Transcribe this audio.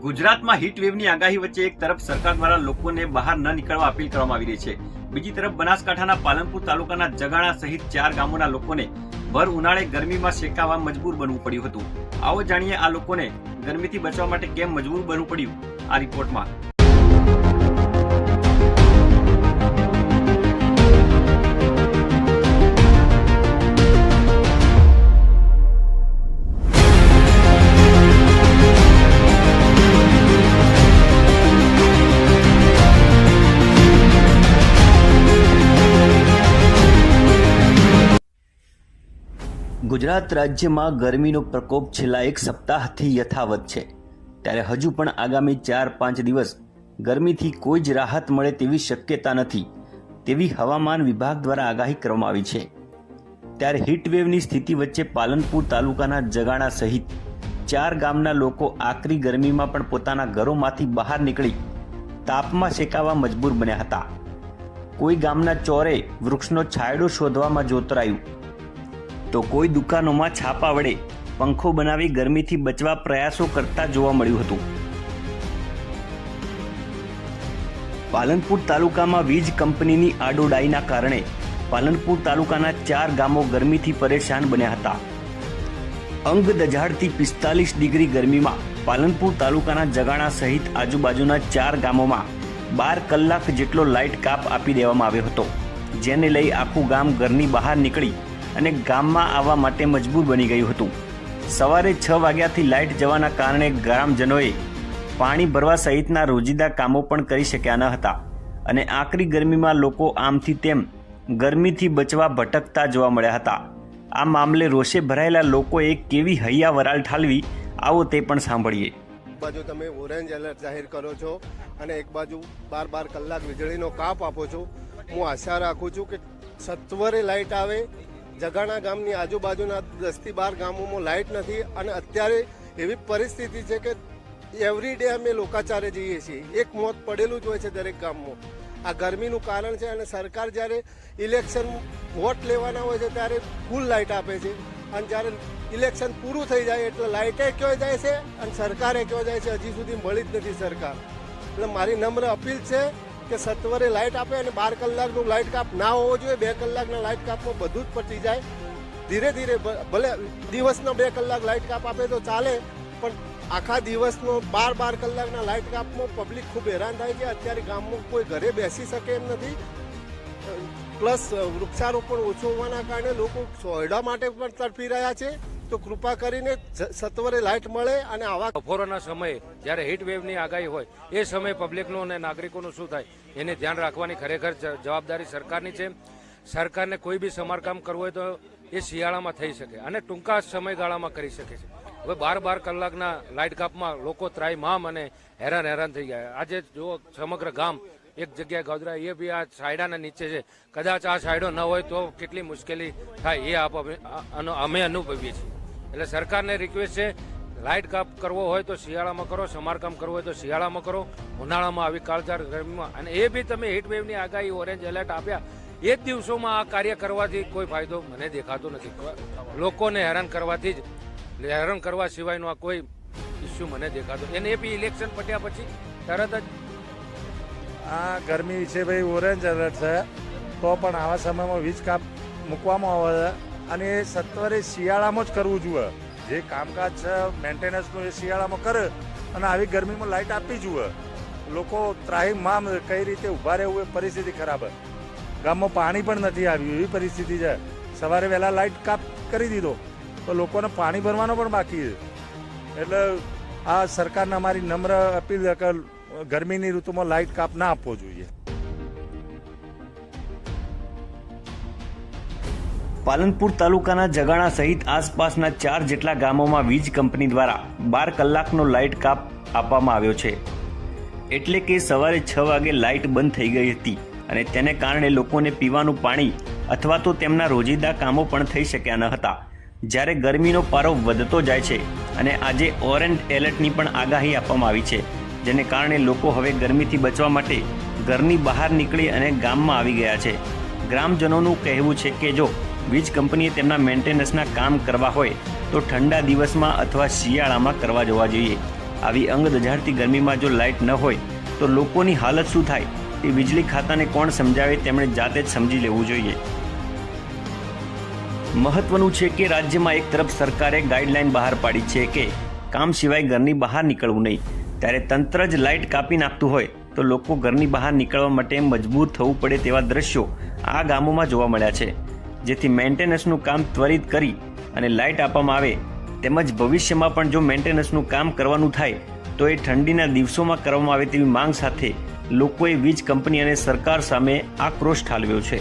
ગુજરાતમાં હીટ વેવની આગાહી વચ્ચે એક તરફ સરકાર દ્વારા લોકોને બહાર ન નીકળવા અપીલ કરવામાં આવી રહી છે, બીજી તરફ બનાસકાંઠાના પાલનપુર તાલુકાના જગાણા સહિત 4 ગામોના લોકોને ભર ઉનાળે ગરમીમાં શેકાવા મજબૂર બનવું પડ્યું હતું। આવો જાણીએ આ લોકોને ગરમીથી બચવા માટે કેમ મજબૂર બનવું પડ્યું આ રિપોર્ટમાં। ગુજરાત રાજ્યમાં ગરમીનો પ્રકોપ છેલ્લા એક સપ્તાહથી યથાવત છે, ત્યારે હજુ પણ આગામી 4-5 દિવસ ગરમીથી કોઈ જ રાહત મળે તેવી શક્યતા નથી તેવી હવામાન વિભાગ દ્વારા આગાહી કરવામાં આવી છે। ત્યારે હીટવેવની સ્થિતિ વચ્ચે પાલનપુર તાલુકાના જગાણા સહિત 4 ગામના લોકો આકરી ગરમીમાં પણ પોતાના ઘરોમાંથી બહાર નીકળી તાપમાં શેકાવા મજબૂર બન્યા હતા। કોઈ ગામના ચોરે વૃક્ષનો છાંયડો શોધવામાં જોતરાયું તો કોઈ દુકાનોમાં છાપા વડે પંખો બનાવી ગરમીથી બચવા પ્રયાસો કરતા જોવા મળ્યું હતું। પાલનપુર તાલુકામાં વીજ કંપનીની આડોડાઈના કારણે પાલનપુર તાલુકાના 4 ગામો ગરમીથી પરેશાન બન્યા હતા। અંગ દઝાડતી 45 ડિગ્રી ગરમીમાં પાલનપુર તાલુકાના જગાણા સહિત આજુબાજુના 4 ગામોમાં 12 કલાક જેટલો લાઇટ કાપ આપી દેવામાં આવ્યો હતો, જેને લઈ આખું ગામ ઘરની બહાર નીકળી અને ગામમાં આવવા માટે મજબૂર બની ગયું હતું। સવારે 6 વાગ્યાથી લાઇટ જવાના કારણે ગ્રામજનોએ પાણી ભરવા સહિતના રોજિંદા કામો પણ કરી શક્યા ન હતા અને આકરી ગરમીમાં લોકો આમથી તેમ ગરમીથી બચવા ભટકતા જોવા મળ્યા હતા। આ મામલે રોષે ભરાયેલા લોકોએ કેવી હૈયા વરાળ ઠાલવી, આવો તે પણ સાંભળીએ। બાજુ તમે ઓરેન્જ એલર્ટ જાહેર કરો છો અને એક બાજુ 12 કલાક વીજળીનો કાપ આપો છો। હું આશા રાખું છું કે સત્વરે લાઇટ આવે। જગાણા ગામની આજુબાજુના 10થી 12 ગામોમાં લાઇટ નથી અને અત્યારે એવી પરિસ્થિતિ છે કે એવરી ડે અમે લોકાચારે જઈએ છીએ, એક મોત પડેલું જ હોય છે દરેક ગામમાં। આ ગરમીનું કારણ છે અને સરકાર જ્યારે ઇલેક્શન વોટ લેવાના હોય છે ત્યારે ફૂલ લાઇટ આપે છે અને જ્યારે ઇલેક્શન પૂરું થઈ જાય એટલે લાઇટે ક્યાં જાય છે અને સરકારે ક્યાં જાય છે હજી સુધી મળી જ નથી સરકાર। એટલે મારી નમ્ર અપીલ છે કે સત્વરે લાઇટ આપે અને 12 કલાકનું લાઇટ કાપ ના હોવો જોઈએ। 2 કલાકના લાઇટ કાપમાં બધું જ પતી જાય। ધીરે ધીરે ભલે દિવસનો 2 કલાક લાઇટ કાપ આપે તો ચાલે, પણ આખા દિવસનો 12 કલાકના લાઇટ કાપમાં પબ્લિક ખૂબ હેરાન થાય છે। અત્યારે ગામમાં કોઈ ઘરે બેસી શકે એમ નથી, પ્લસ વૃક્ષારોપણ ઓછું હોવાના કારણે લોકો સોયડા માટે પણ તડપી રહ્યા છે। તો કૃપા કરીને સત્વરે લાઇટ મળે અને આવા બપોરના સમયે જ્યારે હીટ વેવની આગાહી હોય એ સમયે પબ્લિકનું અને નાગરિકોનું શું થાય એને ધ્યાન રાખવાની ખરેખર જવાબદારી સરકારની છે। સરકારને કોઈ બી સમારકામ કરવું હોય તો એ શિયાળામાં થઈ શકે અને ટૂંકા સમયગાળામાં કરી શકે છે। હવે 12 કલાકના લાઇટ કાપમાં લોકો ત્રાહિમામ અને હેરાન થઈ ગયા। આજે જો સમગ્ર ગામ એક જગ્યાએ ગોધરા એ બી આ સાયડાના નીચે છે, કદાચ આ સાયડો ન હોય તો કેટલી મુશ્કેલી થાય એ અમે અનુભવીએ છીએ। એટલે સરકારને રિક્વેસ્ટ છે, લાઇટ કાપ કરવો હોય તો શિયાળામાં કરો, સમારકામ કરવું હોય તો શિયાળામાં કરો, ઉનાળામાં આવી કાળઝાળ ગરમીમાં। અને એ બી તમે હીટ વેવની આગાહી ઓરેન્જ એલર્ટ આપ્યા એ જ દિવસોમાં આ કાર્ય કરવાથી કોઈ ફાયદો મને દેખાતો નથી। લોકોને હેરાન કરવાથી જ હેરાન કરવા સિવાયનો આ કોઈ ઇસ્યુ મને દેખાતો। એને એ બી ઇલેક્શન પટ્યા પછી તરત જ આ ગરમી વિશે ભાઈ ઓરેન્જ એલર્ટ છે, તો પણ આવા સમયમાં વીજ કાપ મૂકવામાં આવે છે અને એ સત્વરે શિયાળામાં જ કરવું જોઈએ। જે કામકાજ છે મેન્ટેનન્સનું એ શિયાળામાં કરે અને આવી ગરમીમાં લાઇટ આપવી જોઈએ। લોકો ત્રાહિમામ કઈ રીતે ઊભા રહેવું એ પરિસ્થિતિ ખરાબ છે। ગામમાં પાણી પણ નથી આવ્યું એવી પરિસ્થિતિ છે। સવારે વહેલા લાઇટ કાપ કરી દીધો તો લોકોને પાણી ભરવાનો પણ બાકી છે। એટલે આ સરકારને અમારી નમ્ર અપીલ છે કે ગરમીની ઋતુમાં લાઇટ કાપ ના આપવો જોઈએ। પાલનપુર તાલુકાના જગાણા સહિત આસપાસના 4 જેટલા ગામોમાં વીજ કંપની દ્વારા 12 કલાકનો લાઇટ કાપ આપવામાં આવ્યો છે, એટલે કે સવારે 6 વાગે લાઇટ બંધ થઈ ગઈ હતી અને તેને કારણે લોકોને પીવાનું પાણી અથવા તો તેમના રોજિંદા કામો પણ થઈ શક્યા ન હતા। જ્યારે ગરમીનો પારો વધતો જાય છે અને આજે ઓરેન્જ એલર્ટની પણ આગાહી આપવામાં આવી છે, જેને કારણે લોકો હવે ગરમીથી બચવા માટે ઘરની બહાર નીકળી અને ગામમાં આવી ગયા છે। ગ્રામજનોનું કહેવું છે કે જો વીજ કંપનીએ તેમના મેન્ટેનન્સના કામ કરવા હોય તો ઠંડા દિવસમાં અથવા શિયાળામાં કરવા જવા જોઈએ, આવી અંગ દઝાડતી ગરમીમાં જો લાઇટ ન હોય તો લોકોની હાલત શું થાય તે વીજળી ખાતાને કોણ સમજાવે, તેમણે જાતે જ સમજી લેવું જોઈએ. મહત્વનું છે કે રાજ્યમાં એક તરફ સરકારે ગાઈડલાઈન બહાર પાડી છે કે કામ સિવાય ઘરની બહાર નીકળવું નહીં, ત્યારે તંત્ર જ લાઇટ કાપી નાખતું હોય તો લોકો ઘરની બહાર નીકળવા માટે મજબૂર થવું પડે તેવા દ્રશ્યો આ ગામોમાં જોવા મળ્યા છે. જેથી મેન્ટેનન્સનું કામ ત્વરિત કરી અને લાઇટ આપવામાં આવે, તેમજ ભવિષ્યમાં પણ જો મેન્ટેનન્સનું કામ કરવાનું થાય તો એ ઠંડીના દિવસોમાં કરવામાં આવે તેવી માંગ સાથે લોકોએ વીજ કંપની અને સરકાર સામે આક્રોશ ઠાલવ્યો છે.